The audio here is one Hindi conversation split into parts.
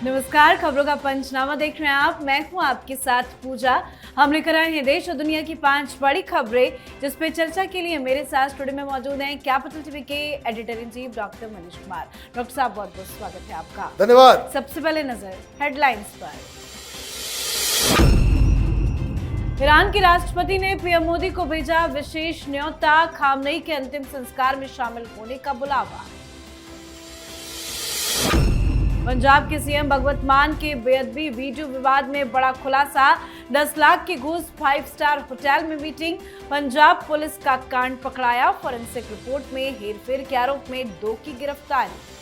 नमस्कार, खबरों का पंचनामा देख रहे हैं आप। मैं हूं आपके साथ पूजा। हम लेकर आए हैं देश और दुनिया की 5 बड़ी खबरें, जिस पे चर्चा के लिए मेरे साथ स्टूडियो में मौजूद हैं कैपिटल टीवी के editor in chief doctor Manish Kumar. Doctor साहब, बहुत बहुत स्वागत है आपका। धन्यवाद। सबसे पहले नजर हेडलाइंस पर। ईरान के राष्ट्रपति ने पीएम मोदी को भेजा विशेष न्योता, खामनेई के अंतिम संस्कार में शामिल होने का बुलावा। पंजाब के सीएम भगवत मान के बेअदबी वीडियो विवाद में बड़ा खुलासा, 10 लाख की घूस 5 स्टार होटल में मीटिंग, पंजाब पुलिस का कांड पकड़ाया, फोरेंसिक रिपोर्ट में हेरफेर के आरोप में 2 की गिरफ्तारी।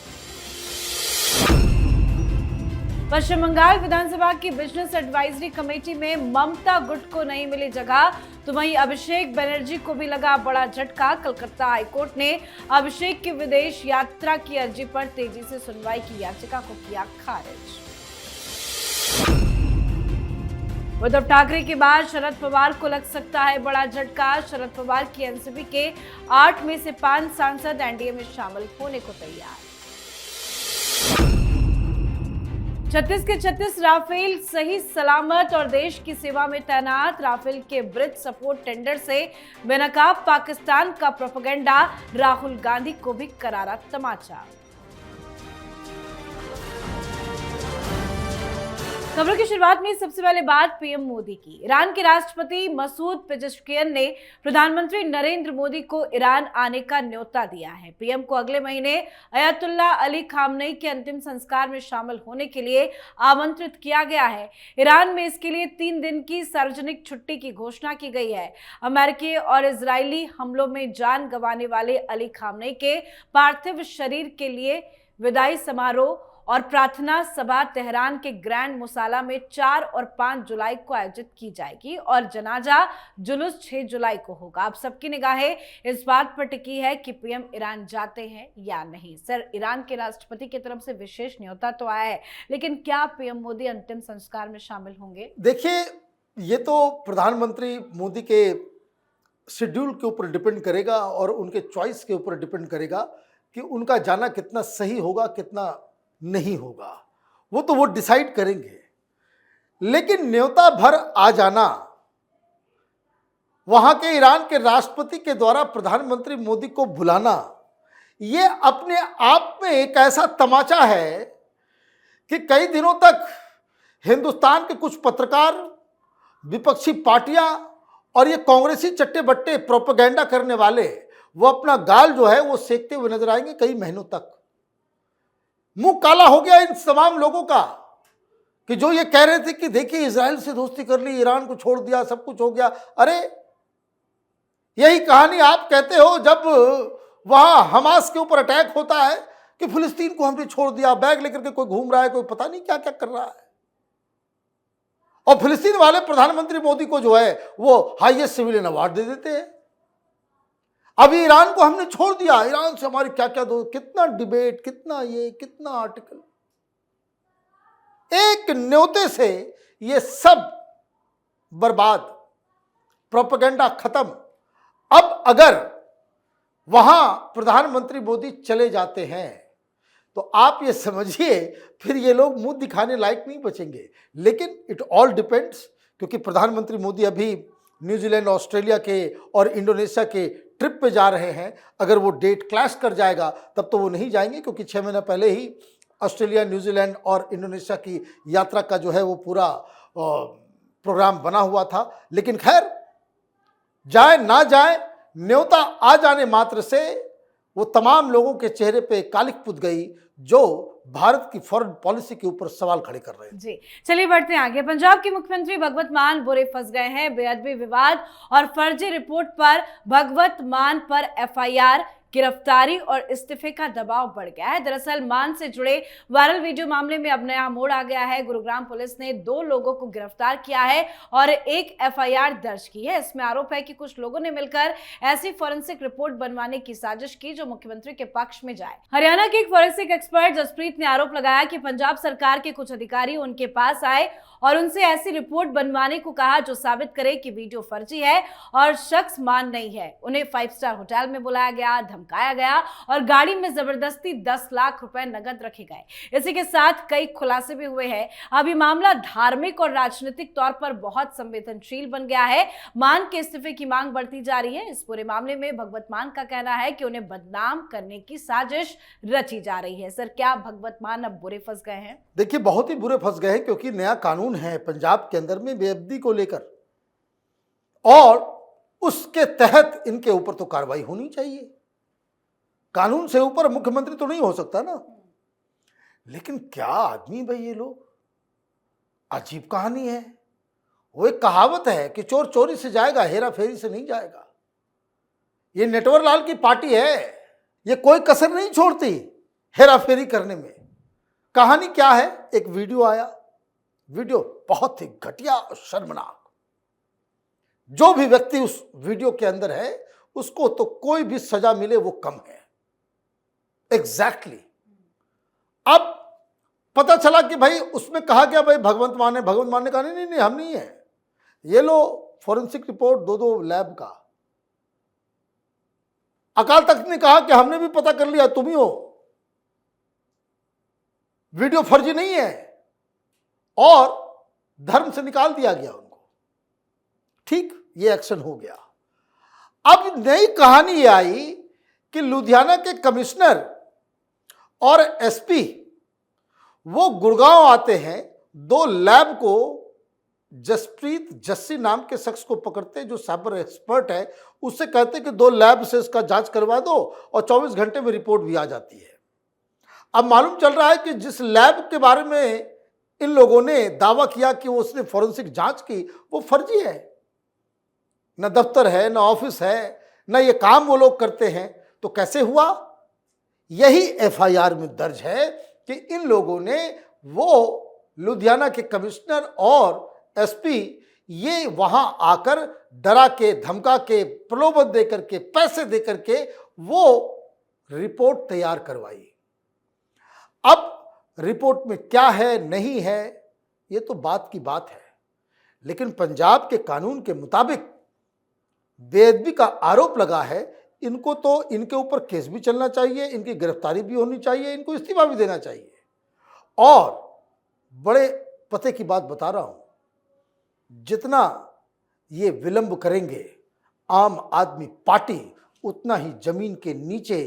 पश्चिम बंगाल विधानसभा की बिजनेस एडवाइजरी कमेटी में ममता गुट को नहीं मिली जगह, तो वहीं अभिषेक बनर्जी को भी लगा बड़ा झटका। कलकत्ता हाईकोर्ट ने अभिषेक की विदेश यात्रा की अर्जी पर तेजी से सुनवाई की याचिका को किया खारिज। उद्धव ठाकरे के बाद शरद पवार को लग सकता है बड़ा झटका। शरद पवार की एनसीपी के 8 में से 5 सांसद एनडीए में शामिल होने को तैयार। 36 के 36 राफेल सही सलामत और देश की सेवा में तैनात। राफेल के ब्रिज सपोर्ट टेंडर से बेनकाब पाकिस्तान का प्रोपेगेंडा, राहुल गांधी को भी करारा तमाचा। खबरों की शुरुआत में सबसे पहले बात पीएम मोदी की। ईरान के राष्ट्रपति मसूद पेजेश्कियन ने प्रधानमंत्री नरेंद्र मोदी को ईरान आने का न्योता दिया है। पीएम को अगले महीने अयतुल्ला अली खामनेई के अंतिम संस्कार में शामिल होने के लिए आमंत्रित किया गया है। ईरान में इसके लिए 3 दिन की सार्वजनिक छुट्टी की घोषणा की गई है। अमेरिकी और इजरायली हमलों में जान गंवाने वाले अली खामनेई के पार्थिव शरीर के लिए विदाई समारोह और प्रार्थना सभा तेहरान के ग्रैंड मुसाला में 4 और 5 जुलाई को आयोजित की जाएगी और जनाजा जुलूस 6 जुलाई को होगा। अब सबकी निगाहें इस बात पर टिकी है कि पीएम ईरान जाते हैं या नहीं। सर, ईरान के राष्ट्रपति की तरफ से विशेष न्योता तो आया है, लेकिन क्या पीएम मोदी अंतिम संस्कार में शामिल होंगे? देखिए, ये तो प्रधानमंत्री मोदी के शेड्यूल के ऊपर डिपेंड करेगा और उनके चॉइस के ऊपर डिपेंड करेगा कि उनका जाना कितना सही होगा, कितना नहीं होगा। वो डिसाइड करेंगे। लेकिन न्योता भर आ जाना वहां के ईरान के राष्ट्रपति के द्वारा प्रधानमंत्री मोदी को बुलाना, ये अपने आप में एक ऐसा तमाचा है कि कई दिनों तक हिंदुस्तान के कुछ पत्रकार, विपक्षी पार्टियां और ये कांग्रेसी चट्टे बट्टे प्रोपेगेंडा करने वाले, वो अपना गाल जो है वो सेकते हुए नजर आएंगे कई महीनों तक। मुंह काला हो गया इन तमाम लोगों का कि जो ये कह रहे थे कि देखिए इजराइल से दोस्ती कर ली, ईरान को छोड़ दिया, सब कुछ हो गया। अरे यही कहानी आप कहते हो जब वहां हमास के ऊपर अटैक होता है कि फिलिस्तीन को हमने छोड़ दिया, बैग लेकर के कोई घूम रहा है, कोई पता नहीं क्या क्या कर रहा है। और फिलिस्तीन वाले प्रधानमंत्री मोदी को जो है वो हाईएस्ट सिविलियन अवार्ड दे देते हैं। अभी ईरान को हमने छोड़ दिया, ईरान से हमारी क्या क्या दो, कितना डिबेट, कितना ये, कितना आर्टिकल। एक न्योते से ये सब बर्बाद, प्रोपेगेंडा खत्म। अब अगर वहां प्रधानमंत्री मोदी चले जाते हैं तो आप ये समझिए फिर ये लोग मुंह दिखाने लायक नहीं बचेंगे। लेकिन इट ऑल डिपेंड्स, क्योंकि प्रधानमंत्री मोदी अभी न्यूजीलैंड, ऑस्ट्रेलिया के और इंडोनेशिया के ट्रिप पे जा रहे हैं। अगर वो डेट क्लैश कर जाएगा तब तो वो नहीं जाएंगे, क्योंकि 6 महीना पहले ही ऑस्ट्रेलिया, न्यूजीलैंड और इंडोनेशिया की यात्रा का जो है वो पूरा प्रोग्राम बना हुआ था। लेकिन खैर, जाए ना जाए, न्योता आ जाने मात्र से वो तमाम लोगों के चेहरे पे कालिक पुत गई जो भारत की फॉरेन पॉलिसी के ऊपर सवाल खड़े कर रहे हैं। जी, चलिए बढ़ते हैं आगे। पंजाब के मुख्यमंत्री भगवत मान बुरे फंस गए हैं। बेअदबी विवाद और फर्जी रिपोर्ट पर भगवत मान पर एफआईआर, गिरफ्तारी और इस्तीफे का दबाव बढ़ गया है। दरअसल मान से जुड़े वायरल वीडियो मामले में अब नया मोड़ आ गया है। गुरुग्राम पुलिस ने 2 लोगों को गिरफ्तार किया है और एक एफआईआर दर्ज की है। इसमें आरोप है कि कुछ लोगों ने मिलकर ऐसी फॉरेंसिक रिपोर्ट बनवाने की साजिश की जो मुख्यमंत्री के पक्ष में जाए। हरियाणा के एक फॉरेंसिक एक्सपर्ट जसप्रीत ने आरोप लगाया कि पंजाब सरकार के कुछ अधिकारी उनके पास आए और उनसे ऐसी रिपोर्ट बनवाने को कहा जो साबित करे कि वीडियो फर्जी है और शख्स मान नहीं है। उन्हें 5 स्टार होटल में बुलाया गया, धमकाया गया और गाड़ी में जबरदस्ती 10 लाख रुपए नगद रखे गए। इसी के साथ कई खुलासे भी हुए हैं। अब ये मामला धार्मिक और राजनीतिक तौर पर बहुत संवेदनशील बन गया है। मान के इस्तीफे की मांग बढ़ती जा रही है। इस पूरे मामले में भगवत मान का कहना है कि उन्हें बदनाम करने की साजिश रची जा रही है। सर, क्या भगवत मान अब बुरे फंस गए हैं? देखिए, बहुत ही बुरे फंस गए हैं, क्योंकि नया कानून है पंजाब के अंदर में बेअदबी को लेकर, और उसके तहत इनके ऊपर तो कार्रवाई होनी चाहिए। कानून से ऊपर मुख्यमंत्री तो नहीं हो सकता ना। लेकिन क्या आदमी भाई, ये लोग, अजीब कहानी है। वो एक कहावत है कि चोर चोरी से जाएगा, हेरा फेरी से नहीं जाएगा। ये नटवर लाल की पार्टी है, ये कोई कसर नहीं छोड़ती हेरा फेरी करने में। कहानी क्या है, एक वीडियो आया, वीडियो बहुत ही घटिया और शर्मनाक। जो भी व्यक्ति उस वीडियो के अंदर है, उसको तो कोई भी सजा मिले वो कम है। एग्जैक्टली। अब पता चला कि भाई उसमें कहा गया भाई भगवंत मान है। भगवंत मान ने कहा नहीं नहीं हम नहीं है, ये लो फॉरेंसिक रिपोर्ट दो लैब का। अकाल तख्त ने कहा कि हमने भी पता कर लिया, तुम ही हो, वीडियो फर्जी नहीं है, और धर्म से निकाल दिया गया उनको। ठीक, ये एक्शन हो गया। अब नई कहानी ये आई कि लुधियाना के कमिश्नर और एसपी वो गुड़गांव आते हैं, 2 लैब को जसप्रीत जस्सी नाम के शख्स को पकड़ते हैं जो साइबर एक्सपर्ट है। उससे कहते हैं कि 2 लैब से इसका जांच करवा दो और 24 घंटे में रिपोर्ट भी आ जाती है। अब मालूम चल रहा है कि जिस लैब के बारे में इन लोगों ने दावा किया कि वो उसने फॉरेंसिक जांच की, वो फर्जी है। न दफ्तर है, न ऑफिस है, न ये काम वो लोग करते हैं। तो कैसे हुआ? यही एफआईआर में दर्ज है कि इन लोगों ने वो लुधियाना के कमिश्नर और एसपी ये वहां आकर डरा के, धमका के, प्रलोभन देकर के, पैसे देकर के वो रिपोर्ट तैयार करवाई। अब रिपोर्ट में क्या है नहीं है ये तो बात की बात है, लेकिन पंजाब के कानून के मुताबिक बेअदबी का आरोप लगा है, इनको तो इनके ऊपर केस भी चलना चाहिए, इनकी गिरफ्तारी भी होनी चाहिए, इनको इस्तीफा भी देना चाहिए। और बड़े पते की बात बता रहा हूं, जितना ये विलंब करेंगे आम आदमी पार्टी, उतना ही जमीन के नीचे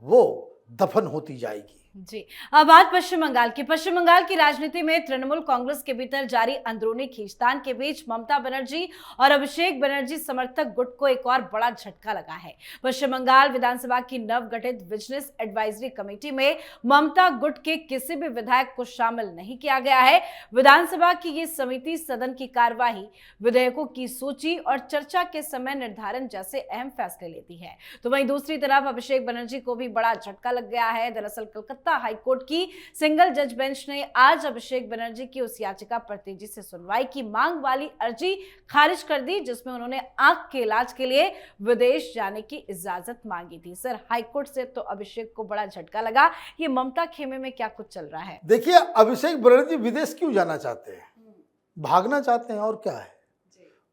वो दफन होती जाएगी। जी, अब बात पश्चिम बंगाल की। पश्चिम बंगाल की राजनीति में तृणमूल कांग्रेस के भीतर जारी अंदरूनी खींचतान के बीच ममता बनर्जी और अभिषेक बनर्जी समर्थक गुट को एक और बड़ा झटका लगा है। पश्चिम बंगाल विधानसभा की नवगठित विजिलेंस एडवाइजरी कमेटी में ममता गुट के किसी भी विधायक को शामिल नहीं किया गया है। विधानसभा की ये समिति सदन की कार्यवाही, विधेयकों की सूची और चर्चा के समय निर्धारण जैसे अहम फैसले लेती है। तो वहीं दूसरी तरफ अभिषेक बनर्जी को भी बड़ा झटका लग गया है। दरअसल कलकत्ता हाईकोर्ट की सिंगल जज बेंच ने आज अभिषेक बनर्जी की उस याचिका पर तेजी से सुनवाई की मांग वाली अर्जी खारिज कर दी, जिसमें उन्होंने आंख के इलाज के लिए विदेश जाने की इजाजत मांगी थी। सर, हाईकोर्ट से तो अभिषेक को बड़ा झटका लगा। ये ममता खेमे में क्या कुछ चल रहा है? देखिए, अभिषेक बनर्जी विदेश क्यों जाना चाहते हैं? भागना चाहते हैं, और क्या है।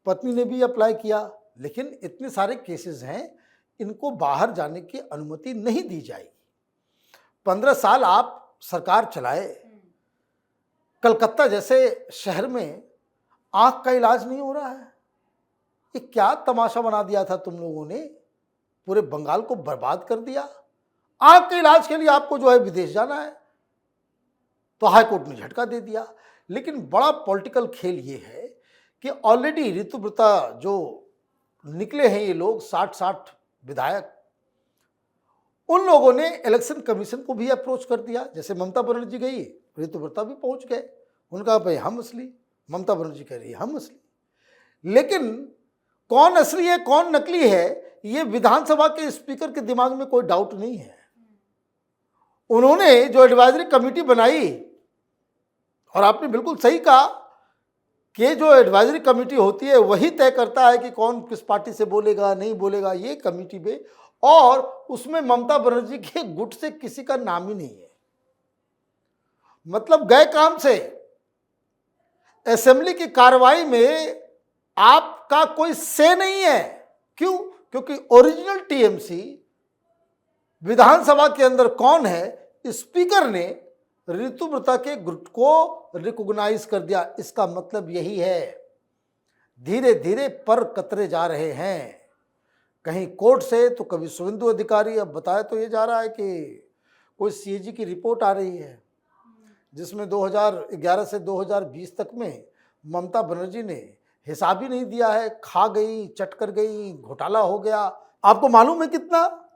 पत्नी ने भी अप्लाई किया, लेकिन इतने सारे केसेस हैं, इनको बाहर जाने की अनुमति नहीं दी जाएगी। 15 साल आप सरकार चलाए, कलकत्ता जैसे शहर में आंख का इलाज नहीं हो रहा है। ये क्या तमाशा बना दिया था तुम लोगों ने, पूरे बंगाल को बर्बाद कर दिया। आंख के इलाज के लिए आपको जो है विदेश जाना है, तो हाईकोर्ट ने झटका दे दिया। लेकिन बड़ा पॉलिटिकल खेल ये है कि ऑलरेडी ऋतुव्रता जो निकले हैं ये लोग 60 विधायक, उन लोगों ने इलेक्शन कमीशन को भी अप्रोच कर दिया। जैसे ममता बनर्जी गई, ऋतुव्रता भी पहुंच गए, उनका भाई हम असली, ममता बनर्जी कह रही है हम असली। लेकिन कौन असली है कौन नकली है, ये विधानसभा के स्पीकर के दिमाग में कोई डाउट नहीं है। उन्होंने जो एडवाइजरी कमेटी बनाई, और आपने बिल्कुल सही कहा कि जो एडवाइजरी कमेटी होती है वही तय करता है कि कौन किस पार्टी से बोलेगा नहीं बोलेगा, ये कमेटी में, और उसमें ममता बनर्जी के गुट से किसी का नाम ही नहीं है। मतलब गए काम से। असेंबली की कार्रवाई में आपका कोई से नहीं है। क्यों? क्योंकि ओरिजिनल टीएमसी विधानसभा के अंदर कौन है? स्पीकर ने ऋतुव्रता के गुट को रिकॉग्नाइज कर दिया। इसका मतलब यही है, धीरे धीरे पर कतरे जा रहे हैं, कहीं कोर्ट से तो कभी शुभेंदु अधिकारी। अब बताया तो ये जा रहा है कि कोई सीएजी की रिपोर्ट आ रही है जिसमें 2011 से 2020 तक में ममता बनर्जी ने हिसाब ही नहीं दिया है, खा गई, चट कर गई, घोटाला हो गया। आपको मालूम है कितना?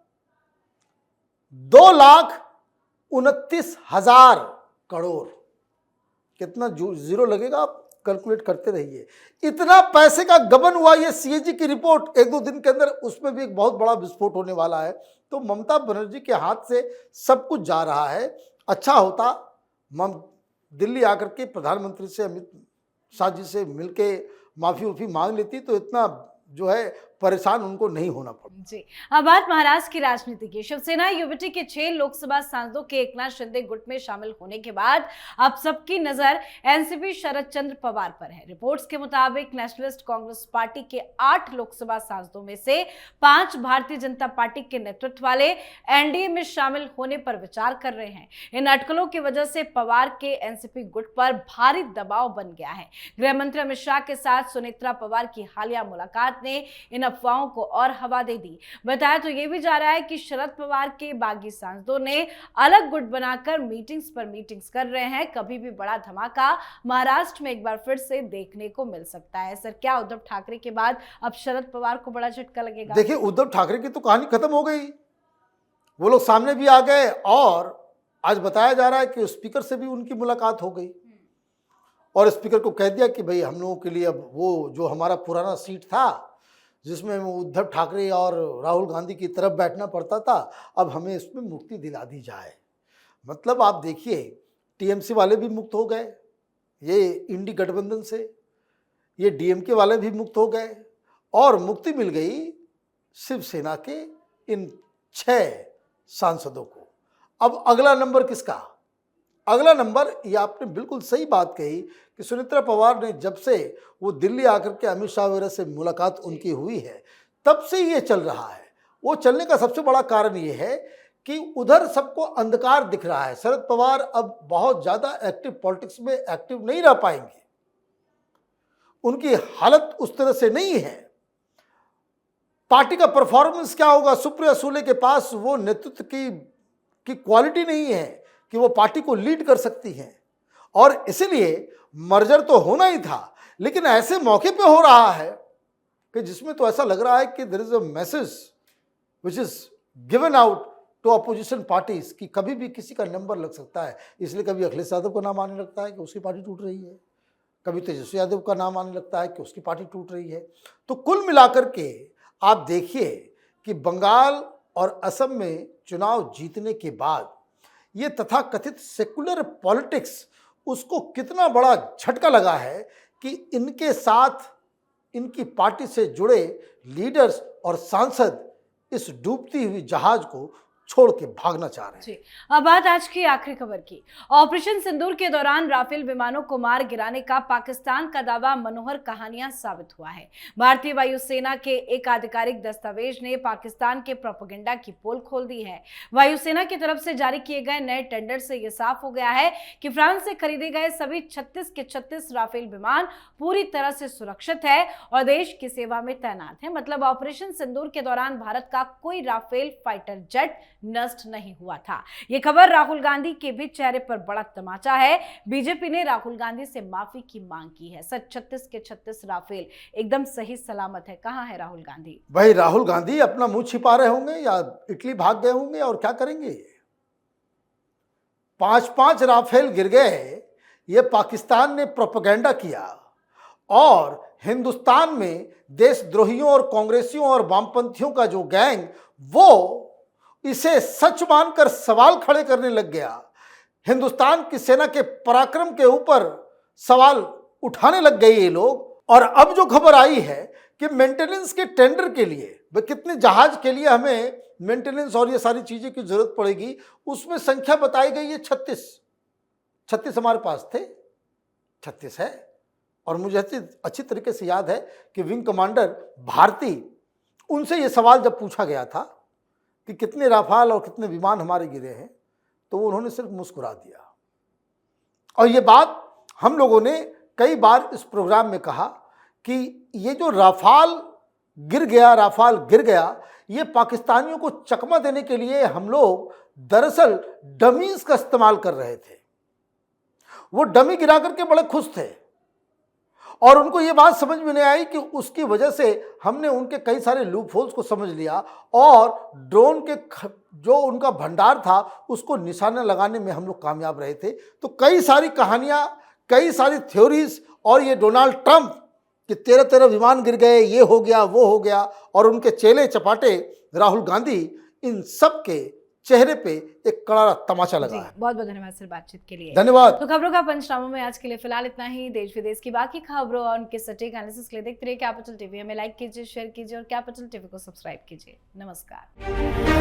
2,29,000 करोड़। कितना जीरो लगेगा? आप कैलकुलेट करते रहिए। इतना पैसे का गबन हुआ। ये सीएजी की रिपोर्ट 1-2 दिन के अंदर, उसमें भी एक बहुत बड़ा विस्फोट होने वाला है। तो ममता बनर्जी के हाथ से सब कुछ जा रहा है। अच्छा होता दिल्ली आकर के प्रधानमंत्री से, अमित शाह जी से मिलके माफी उफी मांग लेती तो इतना जो है परेशान उनको नहीं होना पड़ता। जी, अब बात महाराष्ट्र की राजनीति की। शिवसेना युवती के 6 लोकसभा सांसदों के एकनाथ शिंदे गुट में शामिल होने के बाद अब सबकी नजर एनसीपी शरद चंद्र पवार पर है। रिपोर्ट्स के मुताबिक नेशनलिस्ट कांग्रेस पार्टी के 8 लोकसभा सांसदों में से 5 भारतीय जनता पार्टी के नेतृत्व वाले एनडीए में शामिल होने पर विचार कर रहे हैं। इन अटकलों की वजह से पवार के एनसीपी गुट पर भारी दबाव बन गया है। गृह मंत्री अमित शाह के साथ सुनेत्रा पवार की हालिया मुलाकात ने इन अफवाहों को और हवा दे दी। बताया तो ये भी जा रहा है कि शरद पवार के बागी सांसदों ने अलग गुट बनाकर मीटिंग्स पर मीटिंग्स कर रहे हैं। कभी भी बड़ा धमाका महाराष्ट्र में एक बार फिर से देखने को मिल सकता है। सर, क्या उद्धव ठाकरे के बाद अब शरद पवार को बड़ा झटका लगेगा? देखिए, उद्धव ठाकरे की तो कहानी खत्म हो गई। वो लोग सामने भी आ गए और आज बताया जा रहा है कि स्पीकर से भी उनकी मुलाकात हो गई और स्पीकर को कह दिया कि भाई हम लोगों के लिए अब वो जो हमारा पुराना सीट था जिसमें उद्धव ठाकरे और राहुल गांधी की तरफ बैठना पड़ता था, अब हमें इसमें मुक्ति दिला दी जाए। मतलब आप देखिए, टीएमसी वाले भी मुक्त हो गए, ये इंडी गठबंधन से, ये डीएमके वाले भी मुक्त हो गए और मुक्ति मिल गई शिवसेना के इन 6 सांसदों को। अब अगला नंबर किसका? अगला नंबर, ये आपने बिल्कुल सही बात कही कि सुनेत्रा पवार ने जब से वो दिल्ली आकर के अमित शाह वगैरह से मुलाकात उनकी हुई है, तब से ये चल रहा है। वो चलने का सबसे बड़ा कारण ये है कि उधर सबको अंधकार दिख रहा है। शरद पवार अब बहुत ज़्यादा एक्टिव पॉलिटिक्स में एक्टिव नहीं रह पाएंगे, उनकी हालत उस तरह से नहीं है। पार्टी का परफॉर्मेंस क्या होगा? सुप्रिया सुले के पास वो नेतृत्व की क्वालिटी नहीं है कि वो पार्टी को लीड कर सकती हैं और इसलिए मर्जर तो होना ही था, लेकिन ऐसे मौके पे हो रहा है कि जिसमें तो ऐसा लग रहा है कि there is a message which is given out to opposition parties कि कभी भी किसी का नंबर लग सकता है। इसलिए कभी अखिलेश यादव का नाम आने लगता है कि उसकी पार्टी टूट रही है, कभी तेजस्वी यादव का नाम आने लगता है कि उसकी पार्टी टूट रही है। तो कुल मिलाकर के आप देखिए कि बंगाल और असम में चुनाव जीतने के बाद ये तथाकथित सेकुलर पॉलिटिक्स, उसको कितना बड़ा झटका लगा है कि इनके साथ इनकी पार्टी से जुड़े लीडर्स और सांसद इस डूबती हुई जहाज को छोड़ के भागना चाह रहे हैं। जी, अब बात आज की आखिरी खबर की। ऑपरेशन सिंदूर के दौरान राफेल विमानों को मार गिराने का पाकिस्तान का दावा मनोहर कहानियां साबित हुआ है। भारतीय वायुसेना के एक आधिकारिक दस्तावेज ने पाकिस्तान के प्रोपेगेंडा की पोल खोल दी है। वायुसेना की तरफ से जारी किए गए नए टेंडर से यह साफ हो गया है कि फ्रांस से खरीदे गए सभी 36 के 36 राफेल विमान पूरी तरह से सुरक्षित है और देश की सेवा में तैनात है। मतलब ऑपरेशन सिंदूर के दौरान भारत का कोई राफेल फाइटर जेट नष्ट नहीं हुआ था। यह खबर राहुल गांधी के भी चेहरे पर बड़ा तमाचा है। बीजेपी ने राहुल गांधी से माफी की मांग की है। सच 36 के 36 राफेल एकदम सही सलामत है। कहां है राहुल गांधी? भाई, राहुल गांधी अपना मुंह छिपा रहे होंगे या इटली भाग गए होंगे और क्या करेंगे। 5-5 राफेल गिर गए, ये पाकिस्तान ने प्रोपेगेंडा किया और हिंदुस्तान में देशद्रोहियों और कांग्रेसियों और वामपंथियों का जो गैंग, वो इसे सच मानकर सवाल खड़े करने लग गया। हिंदुस्तान की सेना के पराक्रम के ऊपर सवाल उठाने लग गए ये लोग। और अब जो खबर आई है कि मेंटेनेंस के टेंडर के लिए कितने जहाज के लिए हमें मेंटेनेंस और ये सारी चीजें की जरूरत पड़ेगी, उसमें संख्या बताई गई है 36 हमारे पास थे, 36 है। और मुझे अच्छी तरीके से याद है कि विंग कमांडर भारती, उनसे ये सवाल जब पूछा गया था कि कितने राफाल और कितने विमान हमारे गिरे हैं, तो उन्होंने सिर्फ मुस्कुरा दिया। और ये बात हम लोगों ने कई बार इस प्रोग्राम में कहा कि ये जो राफाल गिर गया, ये पाकिस्तानियों को चकमा देने के लिए हम लोग दरअसल डमीज का इस्तेमाल कर रहे थे। वो डमी गिरा करके बड़े खुश थे और उनको ये बात समझ में नहीं आई कि उसकी वजह से हमने उनके कई सारे लूप होल्स को समझ लिया और ड्रोन के जो उनका भंडार था उसको निशाना लगाने में हम लोग कामयाब रहे थे। तो कई सारी कहानियां, कई सारी थ्योरीज, और ये डोनाल्ड ट्रंप कि 13 विमान गिर गए, ये हो गया, वो हो गया, और उनके चेले चपाटे राहुल गांधी, इन सब के चेहरे पे एक करारा तमाचा लगा है। बहुत बहुत धन्यवाद सर बातचीत के लिए। धन्यवाद। तो खबरों का पंचनामा में आज के लिए फिलहाल इतना ही। देश विदेश की बाकी खबरों और उनके सटीक एनालिसिस के लिए देखते रहिए कैपिटल टीवी। हमें लाइक कीजिए, शेयर कीजिए और कैपिटल टीवी को सब्सक्राइब कीजिए। नमस्कार।